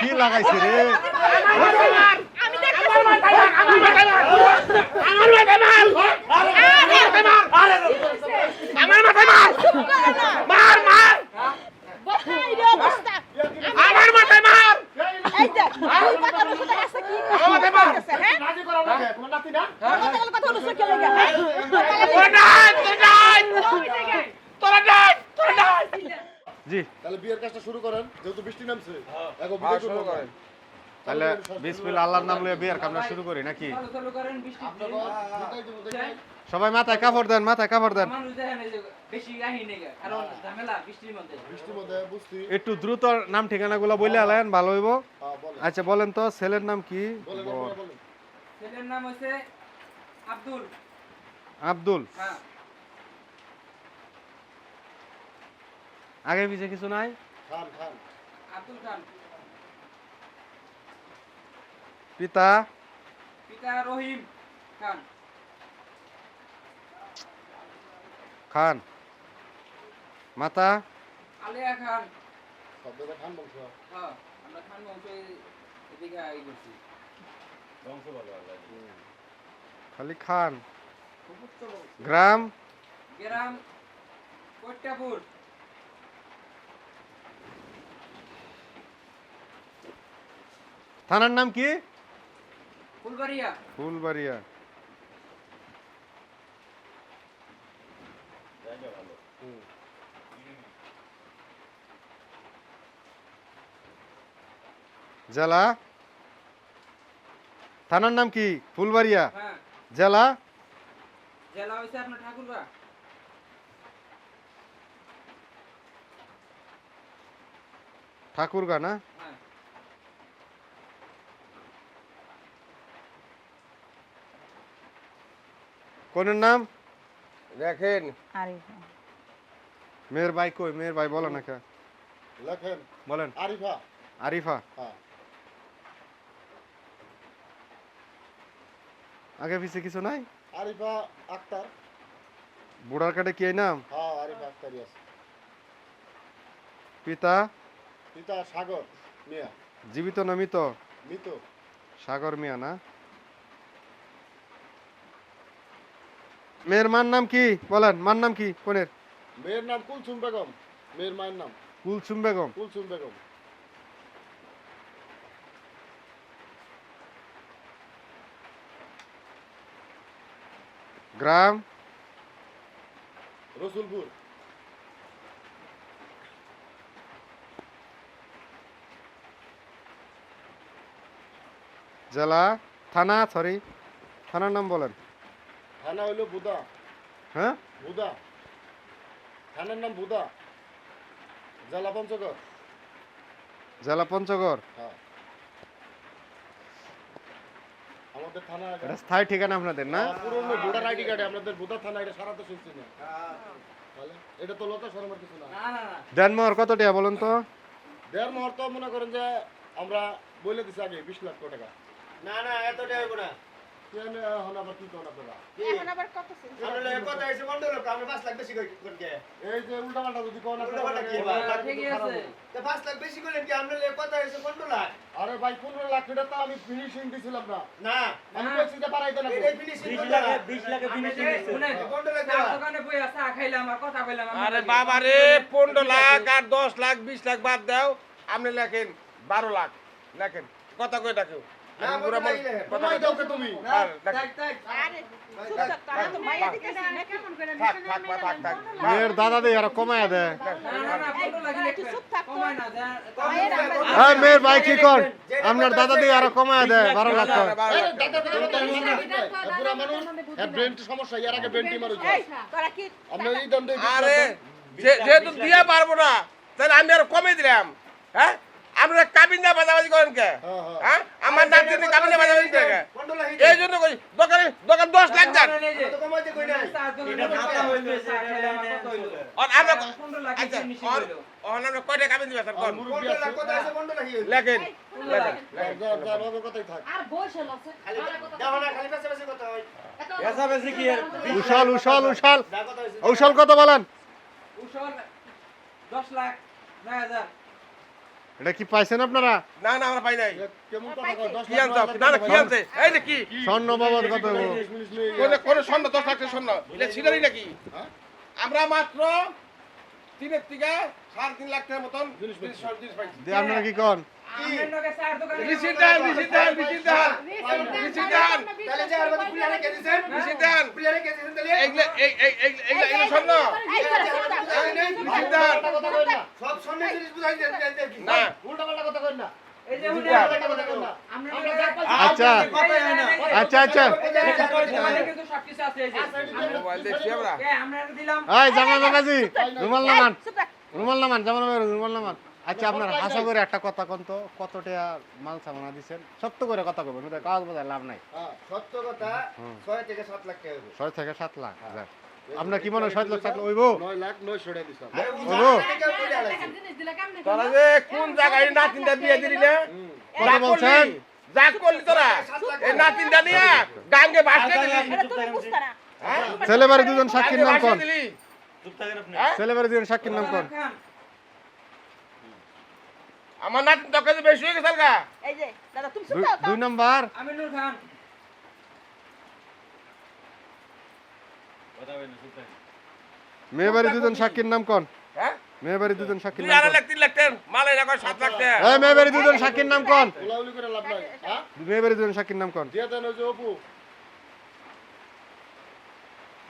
কি লাগাইছে রে আমি দেখতেছি আমার মাথায় মার মার বসাই রে অবস্থা আমার মাথায় মার এই দেখ তুই কথা বলছিস কাছে কি মাথায় মার হ্যাঁ রাজি করাও না তোমার নাতি না কথা বলছিস কি লাগা তোরা নাই জি তাহলে বিয়ের কাজটা শুরু করেন যেহেতু বৃষ্টি নামছে এখন বিয়ে শুরু করেন তাহলে বিসমিল্লাহ আল্লাহর নাম লয়ে বিয়ের কামনা শুরু করি নাকি চালু করেন বৃষ্টি সবাই মাথায় কাপড় দেন মানুষ দেখেন এই যে বেশি গাহি নেই কারণ ঝামেলা বৃষ্টির মধ্যে বুঝছি একটু দ্রুত নাম ঠিকানাগুলো বলে আলেন ভালো হইব বলেন আচ্ছা বলেন তো ছেলের নাম কি বলেন আপনারা বলেন ছেলের নাম হচ্ছে আব্দুল আব্দুল হ্যাঁ আগে পিছে কিছু নাই খান খান আব্দুল খান পিতা পিতা রহিম খান খান মাতা আলিয়া খান শব্দটা খান বংশ হ্যাঁ আমরা খান বংশ এদিকে আই করছি খালি খান গ্রাম গ্রাম কোট্টাপুর থানার নাম কি ফুলবাড়িয়া ফুলবাড়িয়া জেলা থানার নাম কি ফুলবাড়িয়া হ্যাঁ জেলা জেলা হইছে আপনার ঠাকুরগা ঠাকুরগা না হ্যাঁ কোনের নাম দেখেন আরিফা মেয়ের ভাই কই মেয়ের ভাই বলো না কে লেখেন বলেন আরিফা আরিফা হ্যাঁ আগে পিছে কিছু নাই আরিফা আক্তার বুড়ার কাটে কি এই নাম হ্যাঁ আরিফা আক্তারই আছে পিতা পিতা সাগর মিয়া জীবিত না মৃত মৃত সাগর মিয়া না মেয়ের মার নাম কি বলেন মার নাম কি কোনের মেয়ের নাম কুলসুম বেগম মেয়ের মায়ের নাম কুলসুম বেগম কুলসুম বেগম গ্রাম রসুলপুর জেলা থানা সরি থানার নাম বলেন থানা হইল বুদা হ্যাঁ বুদা থানার নাম বুদা জেলা পঞ্চগড় জেলা পঞ্চগড় হ্যাঁ আমাদের থানা এটা স্থায়ী ঠিকানা আপনাদের না পুরনো ভোটার আইডি কার্ডে আমাদের বুদা থানা এটা সারা তো শুনছি না তাহলে এটা তো লতা শর্মার কিছু না না না না দেনমোহর কত টাকা বলুন তো দেড় মুহূর্ত মনে করেন যে আমরা বলে দিছি আগে 20 লাখ টাকা না না এত দেব না কেন হন আবার কি কোন আপনারা এখন আবার কত ছিল আমরা কথা হইছে বন্ধ লোক আমরা 5 লাখ বেশি কোন কে এই যে উল্টা পাল্টা যদি কোন উল্টাপাল্টা কি আপনারা বা? ঠিকই আছে তে 5 লাখ বেশি করেন কি আমরা কথা হইছে 15 লাখ আরে ভাই 15 লাখ টাকা তো আমি ফিনিশিং দিছিলাম না না আমি কইছি যে বাড়াইতে না এই ফিনিশিং 20 লাখ ফিনিশিং শুনেন 15 লাখ চার দোকানে বইয়া চা খাইলাম আর কথা কইলাম আরে বাবা রে 15 লাখ আর 10 লাখ 20 লাখ বাদ দাও আপনি লেখেন 12 লাখ লেখেন কথা কই ডাকো না বড় লাইলে কমাই দাও কে তুমি আরে চুপ থাক তারা তো মাইয়া দিতেছিস না কেমন করে থাক মেয়ের দাদা দিয়ে আর কমায় দেয় না না না 15 লাখ একটু চুপ থাক তো। কমায় না মায়ের আমরা হ্যাঁ মেয়ের ভাই কি কর আপনার দাদা দিয়ে আর কমায় দেয় 12 লাখ টাকা পুরা মানুষ এর ব্রেন সমস্যা এর আগে ব্রেন টিমার হইছে এই তোরা কি আমরা এই দন্ড আরে যেহেতু দিয়া পারবো না তাহলে আমি আর কমে দিলাম হ্যাঁ আমরা কাবিনা বাজাবাজি করেন কে হ্যাঁ আমার নাম যদি কাবিনা বাজাবাজি করে কে 15 লাখ এই জন্য কই দোকান 10 লাখ যান তো কমাইতে কই নাই এটা ভাতা হইলো চা খাইলাম আর কত হইলো আর আমরা 15 লাখ আচ্ছা ফিনিশিং আর হইলো আমরা কয়টা কাবিন দিবা স্যার কোন 15 লাখ কথা হইছে 15 লাখ লেখেন যা বাবা কথাই থাক আর বসে আছে খালি দাও না খালি পাশে পাশে কথা হয় উশাল উশাল উশাল যা কথা হইছে উশাল কত বলেন উসর 10 লাখ 9000 এটা কি পাইছেন আপনারা? না না আমরা পাই নাই। কেমন কথা কয় 10 কি আনছো? না না কি আনছে? এই যে কি? স্বর্ণ বাবদ কত হইব? কোন স্বর্ণ 10 লাখ স্বর্ণ? এটা ছিলই নাকি? হ্যাঁ? আমরা মাত্র 3 থেকে 3.5 লাখ টাকার মতন জিনিস পাইছি। দিয়ে আপনারা কি কোন? আমনের লগে চার দোকানে রিসিট দেন। তাহলে যে আর মধ্যে প্লেয়ারে কে দিছেন রিসিট দেন। প্লেয়ারে কে দিছেন তাহলে এইগুলা স্বর্ণ। রিসিট দেন। সব সন্ন্যাস জিনিস বুঝাই দেন কি না। উল্টা পাল্টা কথা কই না। এই যে হুনে আমনের লগে আচ্ছা আচ্ছা মোবাইলে কিন্তু সব কিছু আছে এই যে মোবাইল দেখছি আমরা। কে আমরা দিলাম এই জামাল বাবাজি রুমাল নামান, রুমাল নামান, জামাল বাবা রুমাল নামান। আচ্ছা আপনার হাসা করে একটা কথা কোন তো, কত টাকা মাল সামানা দিছেন? সত্য করে কথা কইবেন, ওটা কাজ বোঝায় লাভ নাই। হ্যাঁ সত্য কথা 6 থেকে 7 লাখ টাকা হবে 6 থেকে 7 লাখ। যাক। আপনার কি মনে হয় 7 লাখ 7 লাখ হইব? 9 লাখ 900 টাকা দিছ। আরে ওগো। টাকা কইলা লাগছে তোরা যে কোন জায়গায় নাতিনটা বিয়ে দিলি না? কত বলছেন? যা করলি তোরা? এই নাতিনটা নিয়ে গাঙ্গে ভাসতে দিলি। এটা তুমি বুঝতা না। হ্যাঁ? ছেলেবাড়ি দুজন সাক্ষীর নাম কোন? ভাসতে দিলি। ছেলেবাড়ি দুজন সাক্ষীর নাম কোন? আমার নাতিন তোকে যে বেশি হয়ে গেছে গা। এই যে দাদা তুমি শুনতে 2 নাম্বার। আমিনুর খান মেয়েবাড়ি দুজন সাক্ষীর নাম কোন? হ্যাঁ? মেয়েবাড়ি দুজন সাক্ষীর 2 নাম কোন? লাখ 3 লাখ টাকা মাল এরা কয় 7 লাখ টাকা। এই মেয়েবাড়ি দুজন সাক্ষীর নাম কোন? উলাউলি করে লাভ নাই। হ্যাঁ? মেয়েবাড়ি দুজন সাক্ষীর নাম কোন? দিয়ে দেন ওই যে অপু।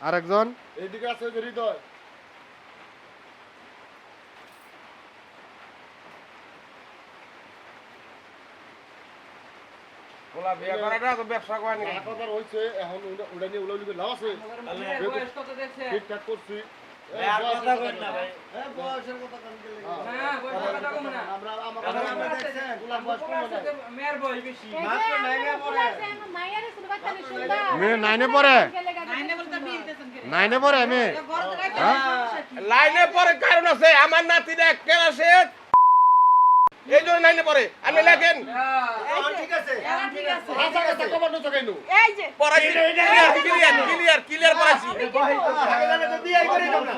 আরেকজন? এইদিকে আছে ওই যে হৃদয়। বলা বিয়ে করাটা তো ব্যবসা করা নি। টাকা কথা হইছে এখন ওটা নিয়ে উলাউলি করে লাভ আছে। বয়স কত দেখছে ঠিকঠাক করছি। আর কথা কই না ভাই হ্যাঁ বয়সের কথা কান গেলে না বয়স কথা কম না আমরা আমরা দেখছেন উলার বয়স কম না। মেয়ের বয়স বেশি মাত্র 9 পড়ে মেয়ে 9 এ পড়ে? 9 এ পড়ে মেয়ে? হ্যাঁ? লাইনে পরে কারণ আছে আমার নাতিটা এক ক্লাসে এই জন্য লাইনে পরে আমি লেখেন ঠিক আছে আচ্ছা কথা কবার নতো কেন? এই যে পড়াইছি ক্লিয়ার পড়াইছি আগে জানে তো বিয়ে করে দাও না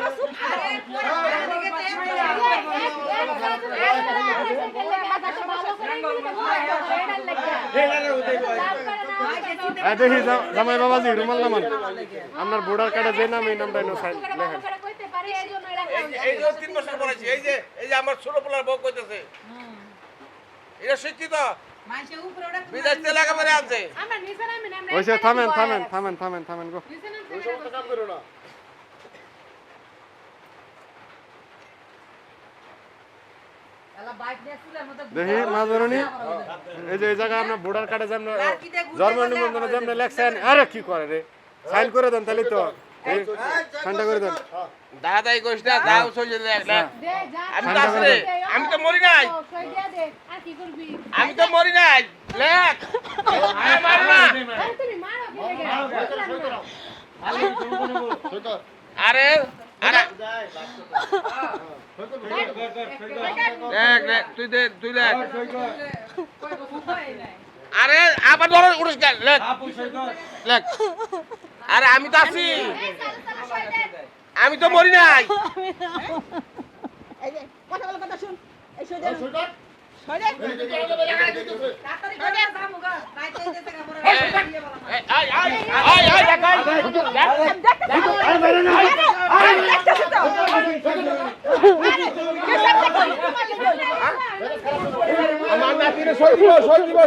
দেখি জামাই বাবাজি রুমাল নামান। আপনার ভোটার কার্ডে যে নাম এই নামটা লেখেন। এই যে 3 বছর পড়াইছি এই যে আমার ছোট পোলার বউ কইতেছে এটা শিক্ষিত বিদেশ থেকে লেখাপড়া আনছে ওইসে থামেন গো। ওই সমস্ত কাম করো না। দেখি মাজরনি এই যে এই জায়গা আপনার ভোটার কার্ডে যেমন জন্ম নিবন্ধনে যেমন লেখছেন, আরে কি করে রে, সাইন করে দেন তাহলে তো সাইনটা করে দেন। দাদাই কইছ না দাও চলে দেখ না আমি তো আসলে আমি তো মরি নাই লেখ আমি মারো না সৈকত আরে আরে দেখ তুই দেখ আরে আবার ধরো উড়িস গেল লেখ আরে আমি তো আছি আমি তো মরি নাই এই যে কথা বল কথা শুন এই সৈদে সৈকত সৈদে আমার নাতিরে সই দিব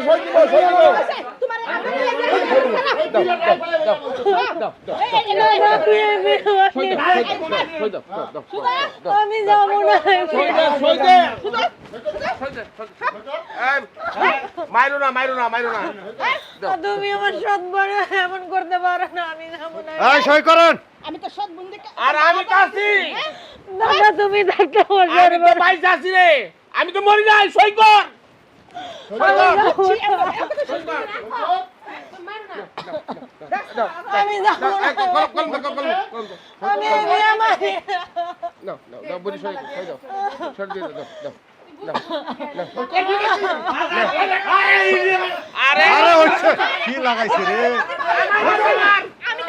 আমি যাব না মাইরো না তুমি আমার সৎ বড় এমন করতে পারো না আমি যাব না এই সই করেন। আমি তো সৎ বন্ধু আর আমি তো আছি দাদা তুমি থাকতে আমি তো বাইশ আছি রে আমি তো মরি নাই সই কর আমি যাব না আমি বিয়ে মারি আরে আরে ওইছে কি লাগাইছে রে? আমি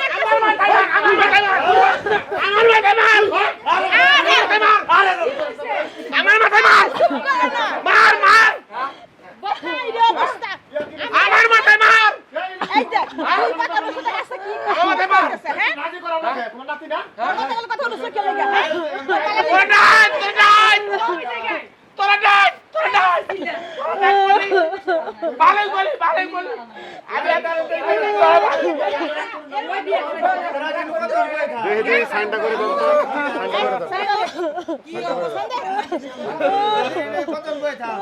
আমার মাথায় মার দেখি সাইনটা করে দেন তো, সাইনটা করে দেন। কত বই থাম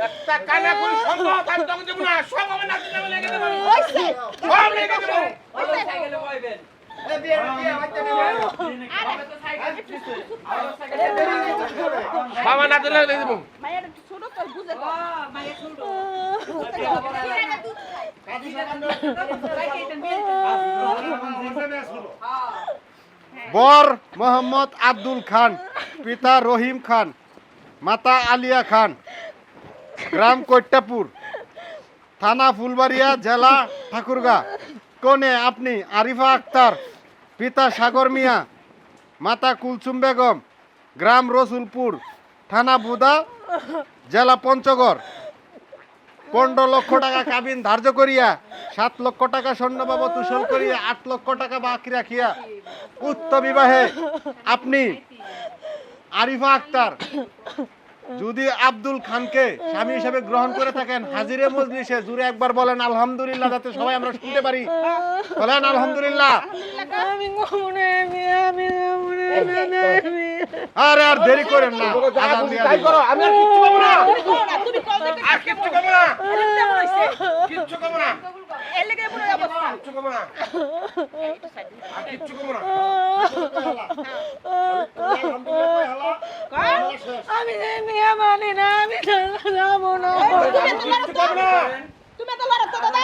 একটা কানা করে সম্ভব আমি তোকে দেব না, সব আমার নাতি নামে লেগে দেব, হইছে সব লেগে দেব। সাইকেলে বইবেন এ বিয়ে হইতে না আমি তো সাইকেল শিখছি আমার সাইকেল বাবা নাতি লেগে দেব। মায়ের ছোট তোর বুঝে তো মায়ের ছোট বর মোহাম্মদ আব্দুল খান, পিতা রহিম খান, মাতা আলিয়া খান, গ্রাম কৈট্টাপুর, থানা ফুলবাড়িয়া, জেলা ঠাকুরগাঁ। কনে আপনি আরিফা আক্তার, পিতা সাগর মিয়া, মাতা কুলসুম বেগম, গ্রাম রসুলপুর, থানা বুদা, জেলা পঞ্চগড়। 15 লক্ষ টাকা কাবিন ধার্য করিয়া 7 লক্ষ টাকা স্বর্ণ বাবদ উসুল করিয়া 8 লক্ষ টাকা বাকি রাখিয়া উক্ত বিবাহে আপনি আরিফা আক্তার যদি আব্দুল খানকে স্বামী হিসেবে গ্রহণ করে থাকেন, হাজিরে মজলিসে জুড়ে একবার বলেন আলহামদুলিল্লাহ, যাতে সবাই আমরা শুনতে পারি। বলেন আলহামদুলিল্লাহ। আরে আর দেরি করেন না, আজান দিয়া তাই দিন। করো, আমি আর কিচ্ছু করব না, তুমি কল দেখে আর কিচ্ছু করব না, কেমন হইছে কিচ্ছু করব না, এর লেগে পুরো অবস্থা কিচ্ছু করব না, আর কিচ্ছু করব না। আমি মিয়া মানি না, আমি যাবো না। তুমি তো লড়ো তো দাদা।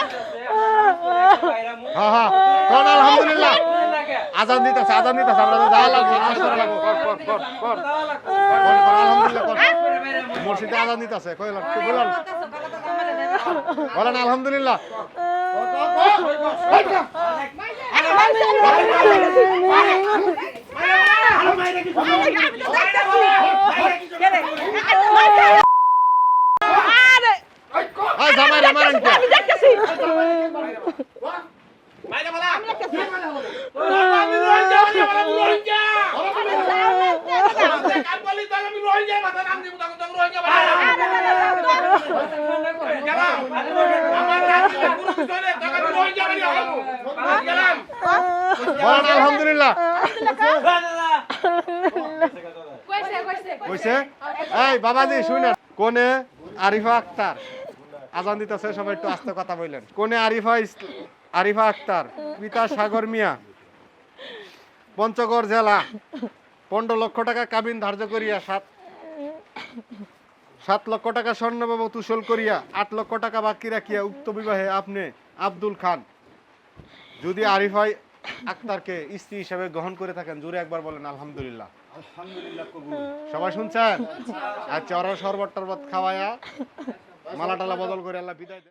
হ্যাঁ হ্যাঁ, কোন আলহামদুলিল্লাহ। আজান দিতেছে, আজান দিতেছে, আমরা যা লাগবে নামাজ পড়া লাগবে। কর আলহামদুলিল্লাহ, কর। মসজিদে আজান দিতেছে, কইলাম কি বলেন? বলেন আলহামদুলিল্লাহ। এই জামাই রে মারেন কে? মাইরা বলা, আমি রোহিঙ্গা, আমি রোহিঙ্গা। কাম বলি তো আমি রোহিঙ্গা, মাথা নাম দিব তখন তুমি রোহিঙ্গা বানাই। গেলাম, আমার নাম দিলে পুরো কিছু হলে তখন আমি রোহিঙ্গা বানিয়ে হলাম। গেলাম। বলেন আলহামদুলিল্লাহ। কইছে এই বাবাজি শুনেন, কোনে আরিফা আক্তার আজান দিতেছে, সবাই একটু আস্তে কথা বললেন। কোনে আরিফা আক্তার, পিতা সাগর মিয়া, পঞ্চগড় জেলা, 15 লক্ষ টাকা কাবিন ধার্য করিয়া 7 লক্ষ টাকা স্বর্ণ বাবদ উসুল করিয়া 8 লক্ষ টাকা বাকি রাখিয়া উক্ত বিবাহে আপনি আব্দুল খান যদি আরিফা আক্তারকে স্ত্রী হিসেবে গ্রহণ করে থাকেন, জোরে একবার বলেন আলহামদুলিল্লাহ। সবাই শুনছেন? আচ্ছা, ওরা শরবত টরবত খাওয়ায়া মালা টালা বদল করে আল্লাহ বিদায় দেন।